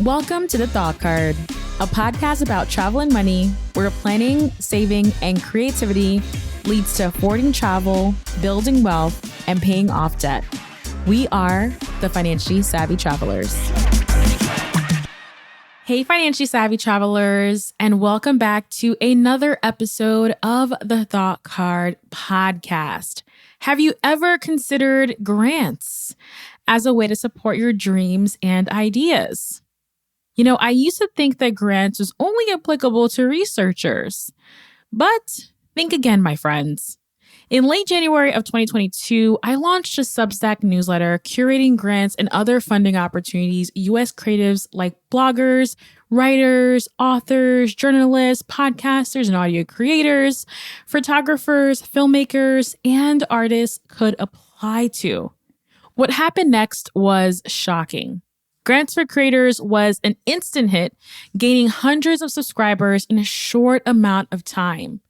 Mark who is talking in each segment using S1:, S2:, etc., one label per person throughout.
S1: Welcome to The Thought Card, a podcast about travel and money, where planning, saving, and creativity leads to affording travel, building wealth, and paying off debt. We are the Financially Savvy Travelers. Hey, Financially Savvy Travelers, and welcome back to another episode of the Thought Card podcast. Have you ever considered grants as a way to support your dreams and ideas? You know, I used to think that grants was only applicable to researchers, but think again, my friends. In late January of 2022, I launched a Substack newsletter curating grants and other funding opportunities U.S. creatives like bloggers, writers, authors, journalists, podcasters, and audio creators, photographers, filmmakers, and artists could apply to. What happened next was shocking. Grants for Creators was an instant hit, gaining hundreds of subscribers in a short amount of time.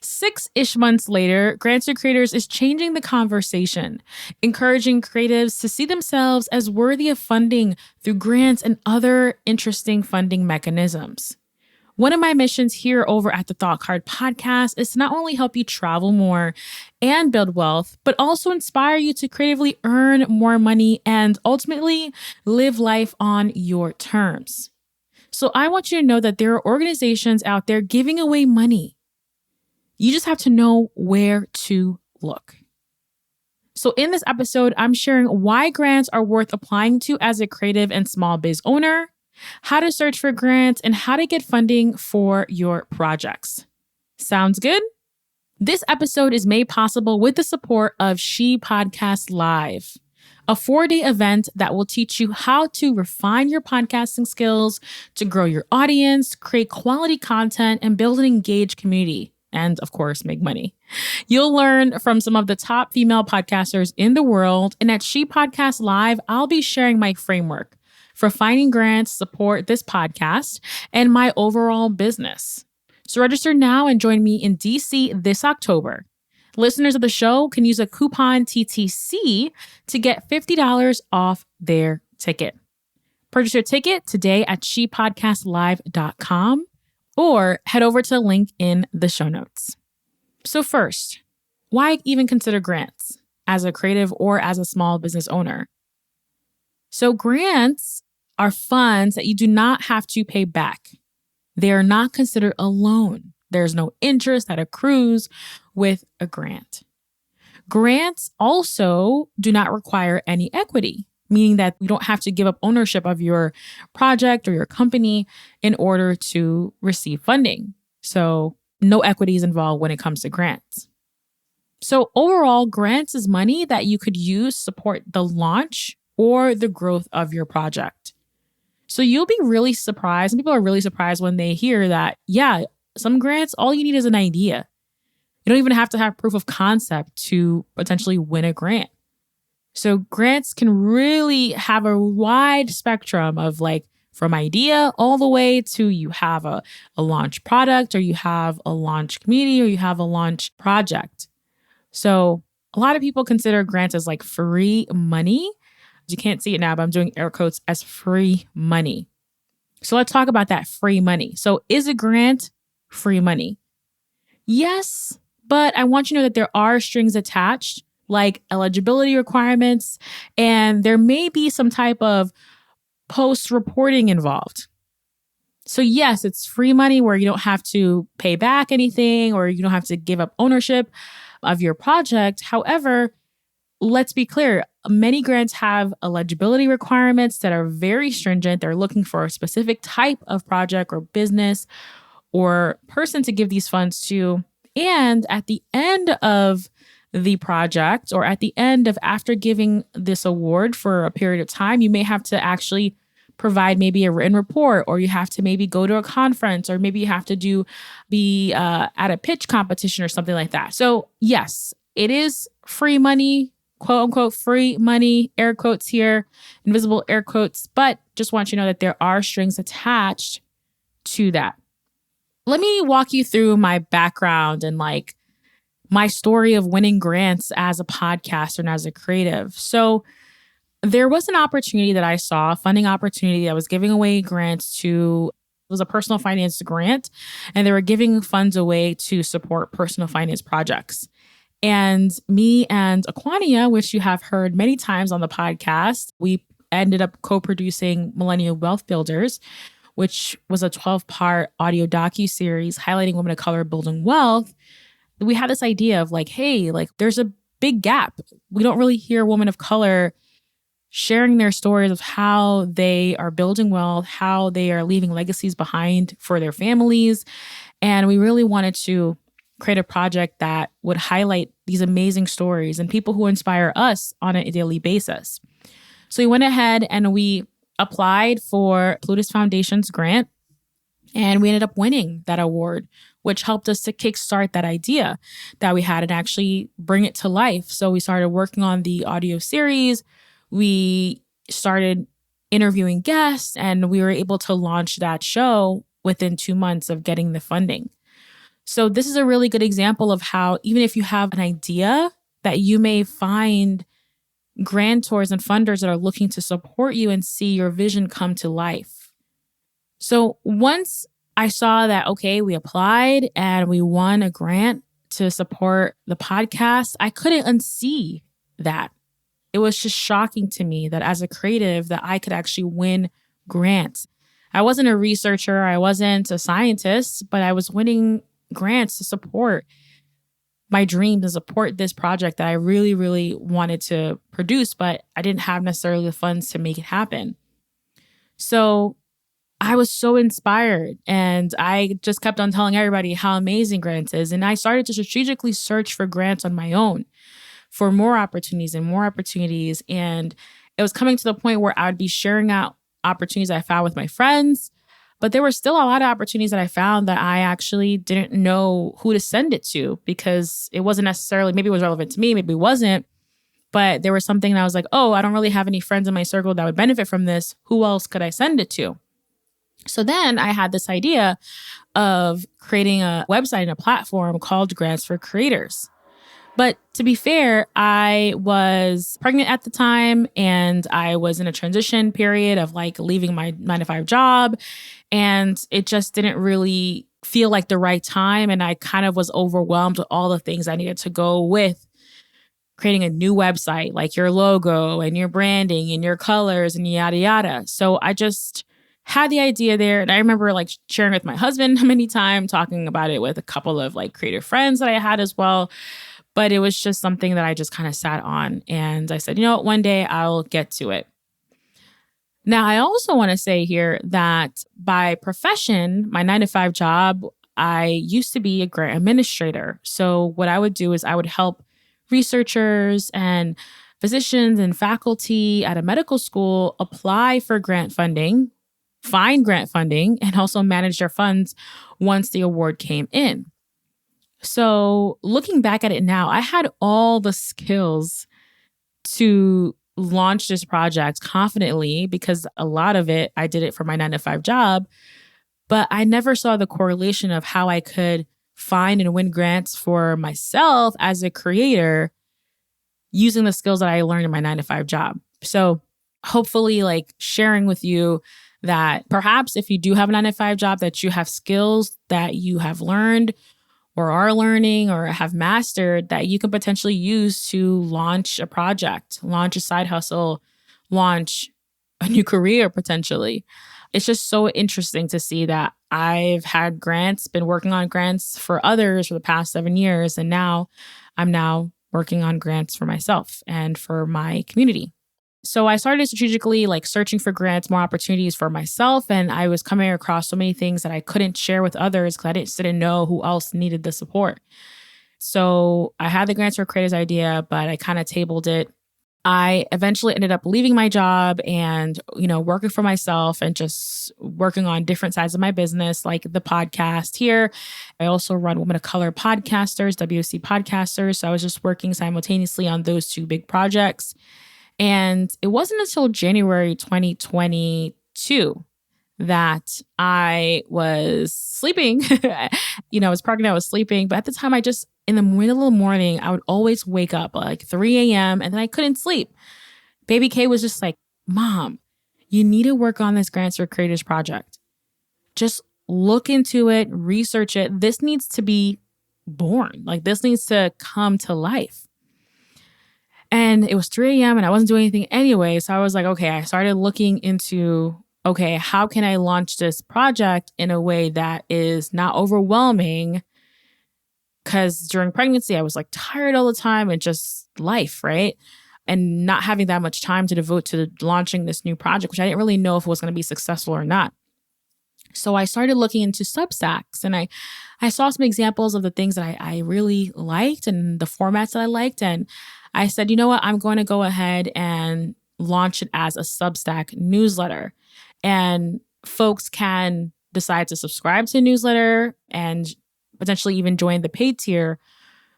S1: 6-ish months later, Grants for Creators is changing the conversation, encouraging creatives to see themselves as worthy of funding through grants and other interesting funding mechanisms. One of my missions here over at the Thought Card podcast is to not only help you travel more and build wealth, but also inspire you to creatively earn more money and ultimately live life on your terms. So I want you to know that there are organizations out there giving away money. You just have to know where to look. So in this episode, I'm sharing why grants are worth applying to as a creative and small biz owner, how to search for grants, and how to get funding for your projects. Sounds good? This episode is made possible with the support of She Podcast Live, a 4-day event that will teach you how to refine your podcasting skills, to grow your audience, create quality content, and build an engaged community. And of course, make money. You'll learn from some of the top female podcasters in the world. And at She Podcast Live, I'll be sharing my framework for finding grants to support this podcast and my overall business. So register now and join me in DC this October. Listeners of the show can use a coupon TTC to get $50 off their ticket. Purchase your ticket today at shepodcastlive.com or head over to the link in the show notes. So first, why even consider grants as a creative or as a small business owner? So grants are funds that you do not have to pay back. They are not considered a loan. There's no interest that accrues with a grant. Grants also do not require any equity, meaning that you don't have to give up ownership of your project or your company in order to receive funding. So no equity is involved when it comes to grants. So overall, grants is money that you could use to support the launch or the growth of your project. So you'll be really surprised, and people are really surprised when they hear that, yeah, some grants, all you need is an idea. You don't even have to have proof of concept to potentially win a grant. So grants can really have a wide spectrum of from idea all the way to you have a launch product, or you have a launch community, or you have a launch project. So a lot of people consider grants as free money. You can't see it now, but I'm doing air quotes as free money. So let's talk about that free money. So is a grant free money? Yes, but I want you to know that there are strings attached, like eligibility requirements, and there may be some type of post-reporting involved. So yes, it's free money where you don't have to pay back anything or you don't have to give up ownership of your project. However, let's be clear, many grants have eligibility requirements that are very stringent. They're looking for a specific type of project or business or person to give these funds to. And at the end of the project, or at the end of after giving this award for a period of time, you may have to actually provide maybe a written report, or you have to maybe go to a conference, or maybe you have to be at a pitch competition or something like that. So yes, it is free money, quote unquote free money, air quotes here, invisible air quotes, but just want you to know that there are strings attached to that. Let me walk you through my background and my story of winning grants as a podcaster and as a creative. So There was an opportunity that I saw, a funding opportunity that was giving away grants to, it was a personal finance grant, and they were giving funds away to support personal finance projects. And me and Aquania, which you have heard many times on the podcast, we ended up co-producing Millennial Wealth Builders, which was a 12-part audio docu-series highlighting women of color building wealth. We had this idea of like, hey, like there's a big gap. We don't really hear women of color sharing their stories of how they are building wealth, how they are leaving legacies behind for their families. And we really wanted to create a project that would highlight these amazing stories and people who inspire us on a daily basis. So we went ahead and we applied for Plutus Foundation's grant, and we ended up winning that award, which helped us to kickstart that idea that we had and actually bring it to life. So we started working on the audio series. We started interviewing guests, and we were able to launch that show within 2 months of getting the funding. So this is a really good example of how even if you have an idea, that you may find grantors and funders that are looking to support you and see your vision come to life. So once I saw that, okay, we applied and we won a grant to support the podcast, I couldn't unsee that. It was just shocking to me that as a creative that I could actually win grants. I wasn't a researcher, I wasn't a scientist, but I was winning grants to support my dreams and support this project that I really, really wanted to produce, but I didn't have necessarily the funds to make it happen. So I was so inspired, and I just kept on telling everybody how amazing grants is. And I started to strategically search for grants on my own for more opportunities and more opportunities. And it was coming to the point where I would be sharing out opportunities I found with my friends, but there were still a lot of opportunities that I found that I actually didn't know who to send it to because it wasn't necessarily, maybe it was relevant to me, maybe it wasn't, but there was something that I was like, oh, I don't really have any friends in my circle that would benefit from this. Who else could I send it to? So then I had this idea of creating a website and a platform called Grants for Creators. But to be fair, I was pregnant at the time, and I was in a transition period of like leaving my 9-to-5 job, and it just didn't really feel like the right time. And I kind of was overwhelmed with all the things I needed to go with creating a new website, like your logo and your branding and your colors and yada, yada. So I just had the idea there. And I remember like sharing with my husband many times, talking about it with a couple of like creative friends that I had as well. But it was just something that I just kind of sat on. And I said, you know what, one day I'll get to it. Now, I also want to say here that by profession, my 9-to-5 job, I used to be a grant administrator. So what I would do is I would help researchers and physicians and faculty at a medical school apply for grant funding, find grant funding, and also manage their funds once the award came in. So looking back at it now, I had all the skills to launch this project confidently because a lot of it, I did it for my 9-to-5 job, but I never saw the correlation of how I could find and win grants for myself as a creator using the skills that I learned in my 9-to-5 job. So hopefully like sharing with you that perhaps if you do have a 9-to-5 job, that you have skills that you have learned or are learning or have mastered that you can potentially use to launch a project, launch a side hustle, launch a new career potentially. It's just so interesting to see that I've had grants, been working on grants for others for the past 7 years. And now I'm working on grants for myself and for my community. So I started strategically like searching for grants, more opportunities for myself. And I was coming across so many things that I couldn't share with others because I didn't know who else needed the support. So I had the Grants for Creators idea, but I kind of tabled it. I eventually ended up leaving my job and, working for myself and just working on different sides of my business, like the podcast here. I also run Women of Color Podcasters, WC Podcasters. So I was just working simultaneously on those two big projects. And it wasn't until January 2022 that I was sleeping. I was pregnant, I was sleeping. But at the time, in the middle of the morning, I would always wake up like 3 a.m. and then I couldn't sleep. Baby K was just like, Mom, you need to work on this Grants for Creators project. Just look into it, research it. This needs to be born. Like, this needs to come to life. And it was 3 a.m. and I wasn't doing anything anyway. So I was like, okay, I started looking into, okay, how can I launch this project in a way that is not overwhelming? Because during pregnancy, I was like tired all the time and just life, right? And not having that much time to devote to launching this new project, which I didn't really know if it was going to be successful or not. So I started looking into Substacks, and I saw some examples of the things that I really liked and the formats that I liked. And I said, you know what, I'm going to go ahead and launch it as a Substack newsletter. And folks can decide to subscribe to a newsletter and potentially even join the paid tier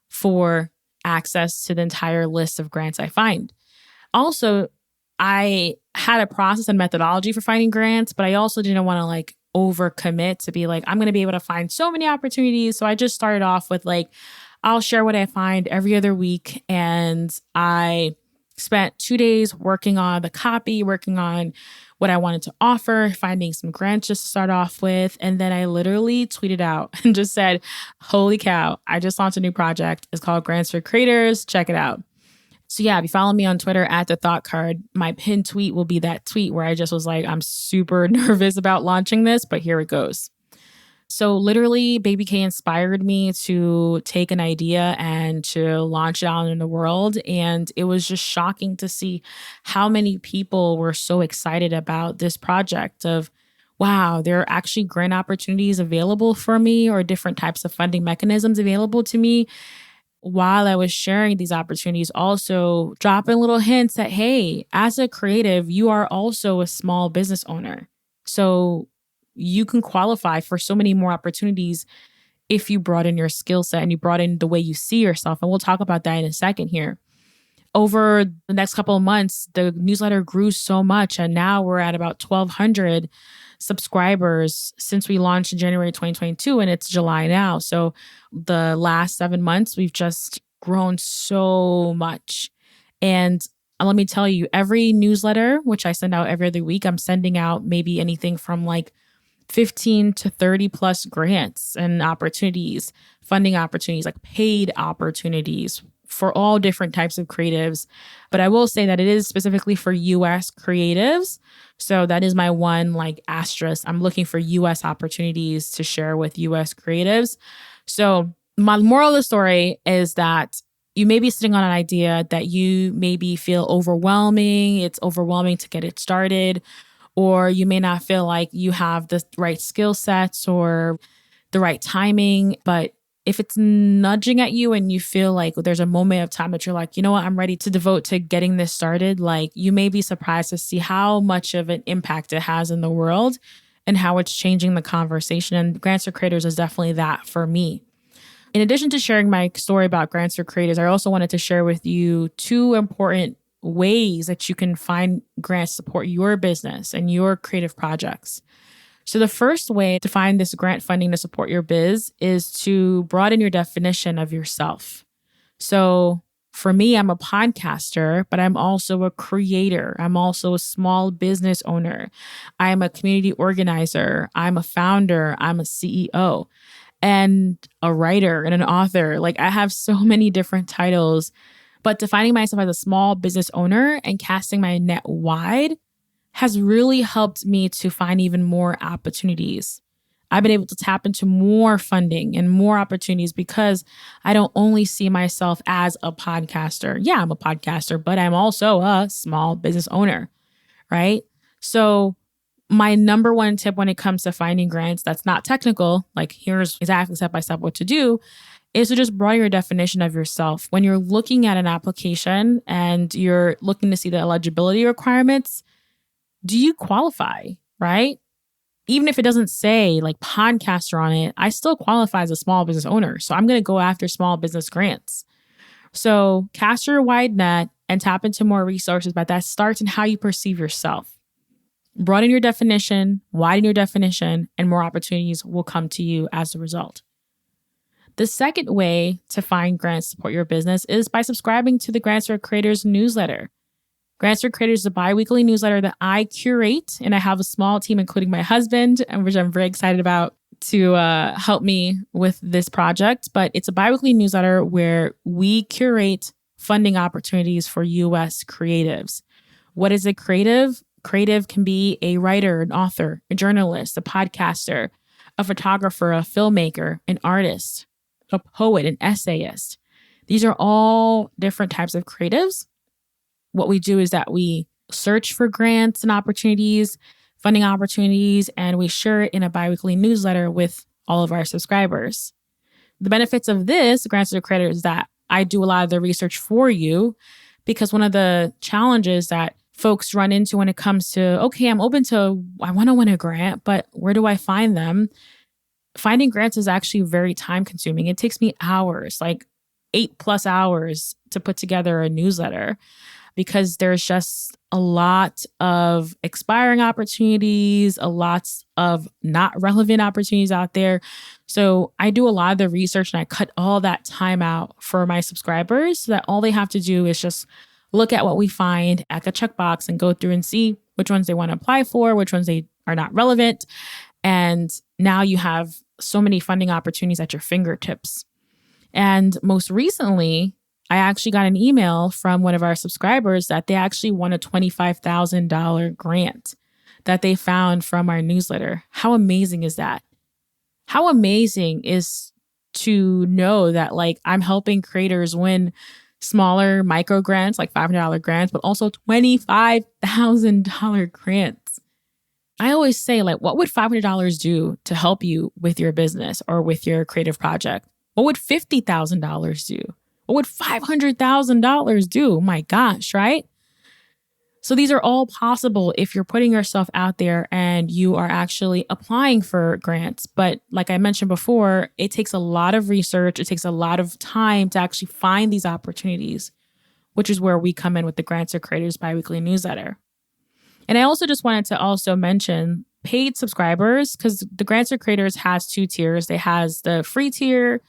S1: for access to the entire list of grants I find. Also, I had a process and methodology for finding grants, but I also didn't want to like overcommit to be like, I'm going to be able to find so many opportunities. So I just started off with like, I'll share what I find every other week. And I spent 2 days working on the copy, working on what I wanted to offer, finding some grants just to start off with. And then I literally tweeted out and just said, holy cow, I just launched a new project. It's called Grants for Creators. Check it out. So yeah, if you follow me on Twitter at The Thought Card, my pinned tweet will be that tweet where I just was like, I'm super nervous about launching this, but here it goes. So literally, Baby K inspired me to take an idea and to launch it out in the world. And it was just shocking to see how many people were so excited about this project of, wow, there are actually grant opportunities available for me or different types of funding mechanisms available to me. While I was sharing these opportunities, also dropping little hints that, hey, as a creative, you are also a small business owner. So you can qualify for so many more opportunities if you broaden your skill set and you broaden the way you see yourself. And we'll talk about that in a second here. Over the next couple of months, the newsletter grew so much. And now we're at about 1,200 subscribers since we launched in January 2022, and it's July now. So the last 7 months, we've just grown so much. And let me tell you, every newsletter, which I send out every other week, I'm sending out maybe anything from like 15 to 30 plus grants and opportunities, funding opportunities, like paid opportunities for all different types of creatives. But I will say that it is specifically for US creatives. So that is my one like asterisk. I'm looking for US opportunities to share with US creatives. So my moral of the story is that you may be sitting on an idea that you maybe feel overwhelming. It's overwhelming to get it started, or you may not feel like you have the right skill sets or the right timing. But if it's nudging at you and you feel like there's a moment of time that you're like, you know what, I'm ready to devote to getting this started, like you may be surprised to see how much of an impact it has in the world and how it's changing the conversation. And Grants for Creators is definitely that for me. In addition to sharing my story about Grants for Creators, I also wanted to share with you 2 important ways that you can find grants to support your business and your creative projects. So the first way to find this grant funding to support your biz is to broaden your definition of yourself. So for me, I'm a podcaster, but I'm also a creator. I'm also a small business owner. I'm a community organizer. I'm a founder. I'm a CEO and a writer and an author. Like I have so many different titles, but defining myself as a small business owner and casting my net wide has really helped me to find even more opportunities. I've been able to tap into more funding and more opportunities because I don't only see myself as a podcaster. Yeah, I'm a podcaster, but I'm also a small business owner, right? So my number one tip when it comes to finding grants that's not technical, like here's exactly step by step what to do, is to just broaden your definition of yourself. When you're looking at an application and you're looking to see the eligibility requirements, do you qualify, right? Even if it doesn't say like podcaster on it, I still qualify as a small business owner. So I'm going to go after small business grants. So cast your wide net and tap into more resources, but that starts in how you perceive yourself. Broaden your definition, widen your definition, and more opportunities will come to you as a result. The second way to find grants to support your business is by subscribing to the Grants for Creators newsletter. Grants for Creators is a bi-weekly newsletter that I curate, and I have a small team, including my husband, which I'm very excited about, to help me with this project. But it's a bi-weekly newsletter where we curate funding opportunities for U.S. creatives. What is a creative? Creative can be a writer, an author, a journalist, a podcaster, a photographer, a filmmaker, an artist, a poet, an essayist. These are all different types of creatives. What we do is that we search for grants and opportunities, funding opportunities, and we share it in a biweekly newsletter with all of our subscribers. The benefits of this, Grants for Creators, is that I do a lot of the research for you, because one of the challenges that folks run into when it comes to, okay, I want to win a grant, but where do I find them? Finding grants is actually very time consuming. It takes me hours, like 8+ hours to put together a newsletter, because there's just a lot of expiring opportunities, a lot of not relevant opportunities out there. So I do a lot of the research and I cut all that time out for my subscribers so that all they have to do is just look at what we find at the checkbox and go through and see which ones they want to apply for, which ones they are not relevant. And now you have so many funding opportunities at your fingertips. And most recently, I actually got an email from one of our subscribers that they actually won a $25,000 grant that they found from our newsletter. How amazing is that? How amazing is to know that, like, I'm helping creators win smaller micro grants, like $500 grants, but also $25,000 grants. I always say, like, what would $500 do to help you with your business or with your creative project? What would $50,000 do? What would $500,000 do? My gosh, right? So these are all possible if you're putting yourself out there and you are actually applying for grants. But like I mentioned before, it takes a lot of research. It takes a lot of time to actually find these opportunities, which is where we come in with the Grants for Creators biweekly newsletter. And I also just wanted to also mention paid subscribers, because the Grants for Creators has 2 tiers. It has the free tier,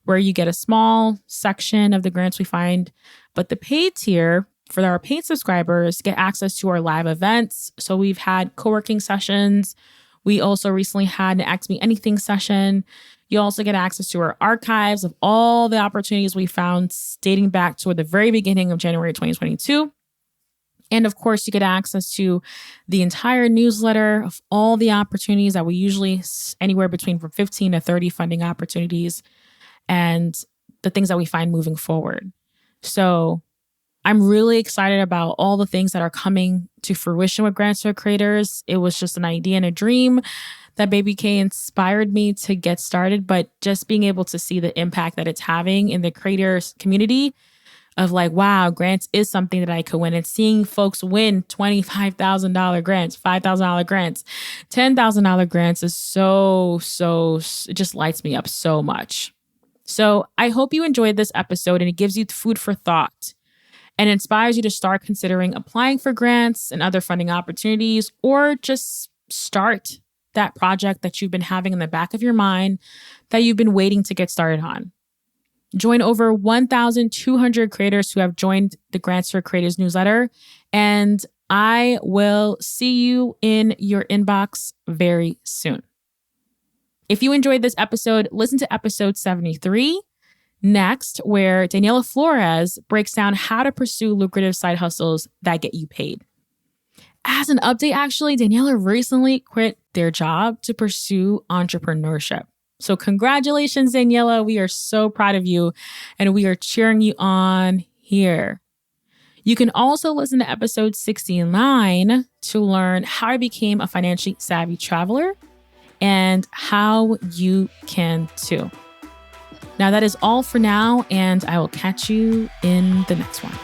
S1: where you get a small section of the grants we find. But the paid tier, for our paid subscribers, get access to our live events. So we've had co-working sessions. We also recently had an Ask Me Anything session. You also get access to our archives of all the opportunities we found dating back to the very beginning of January 2022. And of course, you get access to the entire newsletter of all the opportunities that we usually, anywhere between from 15 to 30 funding opportunities, and the things that we find moving forward. So I'm really excited about all the things that are coming to fruition with Grants for Creators. It was just an idea and a dream that Baby K inspired me to get started, but just being able to see the impact that it's having in the creators community of, like, wow, grants is something that I could win. And seeing folks win $25,000 grants, $5,000 grants, $10,000 grants is so, it just lights me up so much. So I hope you enjoyed this episode and it gives you food for thought and inspires you to start considering applying for grants and other funding opportunities, or just start that project that you've been having in the back of your mind that you've been waiting to get started on. Join over 1,200 creators who have joined the Grants for Creators newsletter, and I will see you in your inbox very soon. If you enjoyed this episode, listen to episode 73 next, where Daniela Flores breaks down how to pursue lucrative side hustles that get you paid. As an update, actually, Daniela recently quit their job to pursue entrepreneurship. So congratulations, Daniela. We are so proud of you and we are cheering you on here. You can also listen to episode 69 to learn how I became a financially savvy traveler and how you can too. Now, that is all for now, and I will catch you in the next one.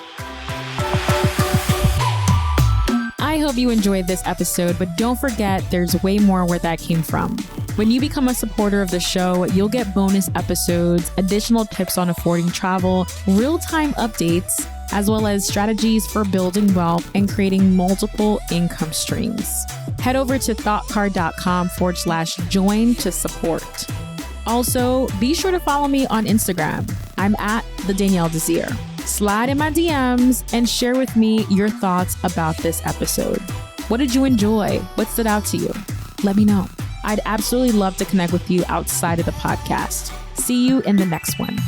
S1: I hope you enjoyed this episode, but don't forget there's way more where that came from. When you become a supporter of the show, you'll get bonus episodes, additional tips on affording travel, real-time updates, as well as strategies for building wealth and creating multiple income streams. Head over to thoughtcard.com/join to support. Also, be sure to follow me on Instagram. I'm at the Danielle Desir. Slide in my DMs and share with me your thoughts about this episode. What did you enjoy? What stood out to you? Let me know. I'd absolutely love to connect with you outside of the podcast. See you in the next one.